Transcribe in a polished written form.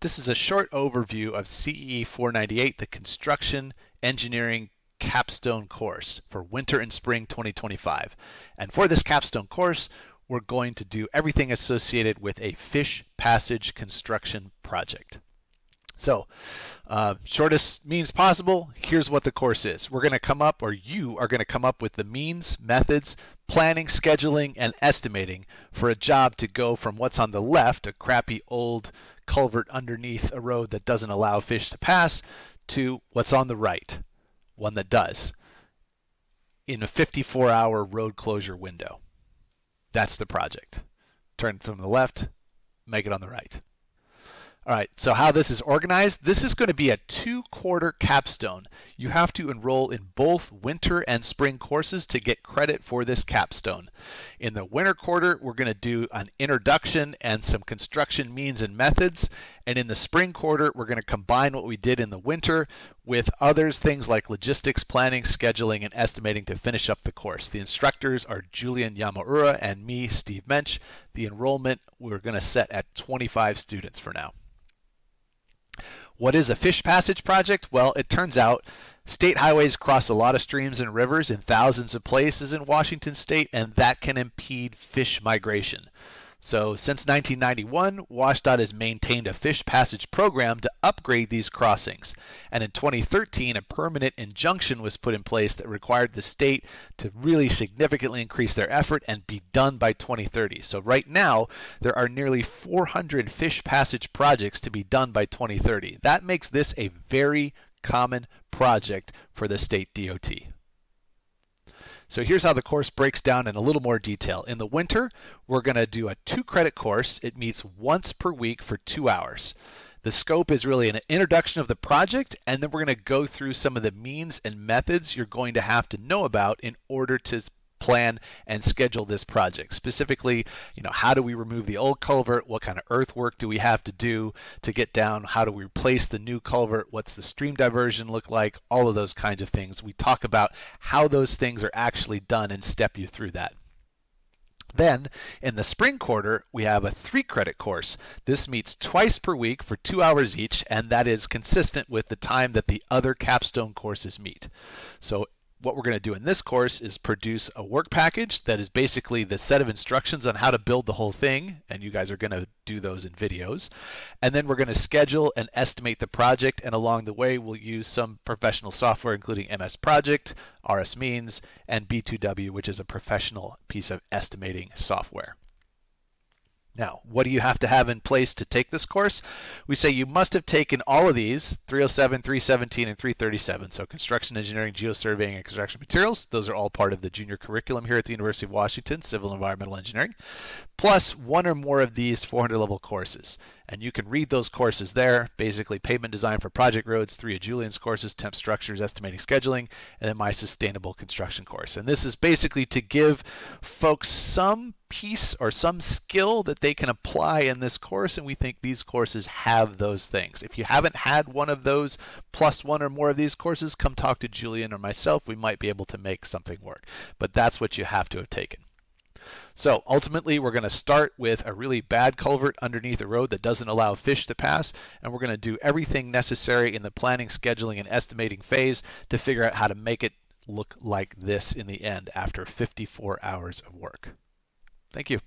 This is a short overview of CEE498, the Construction Engineering Capstone course for winter and spring 2025. And for this capstone course, we're going to do everything associated with a fish passage construction project. So, shortest means possible, here's what the course is. We're going to come up, or you are going to come up with the means, methods, planning, scheduling, and estimating for a job to go from what's on the left, a crappy old culvert underneath a road that doesn't allow fish to pass, to what's on the right, one that does, in a 54-hour road closure window. That's the project. Turn from the left, make it on the right. All right, so how this is organized, this is going to be a 2-quarter capstone. You have to enroll in both winter and spring courses to get credit for this capstone. In the winter quarter, we're going to do an introduction and some construction means and methods. And in the spring quarter, we're going to combine what we did in the winter with others, things like logistics, planning, scheduling, and estimating to finish up the course. The instructors are Julian Yamaura and me, Steve Mensch. The enrollment, we're going to set at 25 students for now. What is a fish passage project? Well, it turns out state highways cross a lot of streams and rivers in thousands of places in Washington state, and that can impede fish migration. So since 1991, WashDOT has maintained a fish passage program to upgrade these crossings. And in 2013, a permanent injunction was put in place that required the state to really significantly increase their effort and be done by 2030. So right now, there are nearly 400 fish passage projects to be done by 2030. That makes this a very common project for the state DOT. So here's how the course breaks down in a little more detail. In the winter, we're going to do a 2-credit course. It meets once per week for 2 hours. The scope is really an introduction of the project, and then we're going to go through some of the means and methods you're going to have to know about in order to plan and schedule this project. Specifically, how do we remove the old culvert? What kind of earthwork do we have to do to get down? How do we replace the new culvert? What's the stream diversion look like? All of those kinds of things. We talk about how those things are actually done and step you through that. Then, in the spring quarter, we have a 3-credit course. This meets twice per week for 2 hours each, and that is consistent with the time that the other capstone courses meet. So what we're going to do in this course is produce a work package that is basically the set of instructions on how to build the whole thing, and you guys are going to do those in videos. And then we're going to schedule and estimate the project, and along the way we'll use some professional software including MS Project, RS Means, and B2W, which is a professional piece of estimating software. Now, what do you have to have in place to take this course? We say you must have taken all of these, 307, 317, and 337. So construction engineering, geosurveying, and construction materials. Those are all part of the junior curriculum here at the University of Washington, civil and environmental engineering, plus one or more of these 400-level courses. And you can read those courses there, basically pavement design for project roads, 3 of Julian's courses, temp structures, estimating, scheduling, and then my sustainable construction course. And this is basically to give folks some piece or some skill that they can apply in this course, and we think these courses have those things. If you haven't had one of those plus one or more of these courses, come talk to Julian or myself. We might be able to make something work. But that's what you have to have taken. So ultimately, we're going to start with a really bad culvert underneath a road that doesn't allow fish to pass, and we're going to do everything necessary in the planning, scheduling, and estimating phase to figure out how to make it look like this in the end after 54 hours of work. Thank you.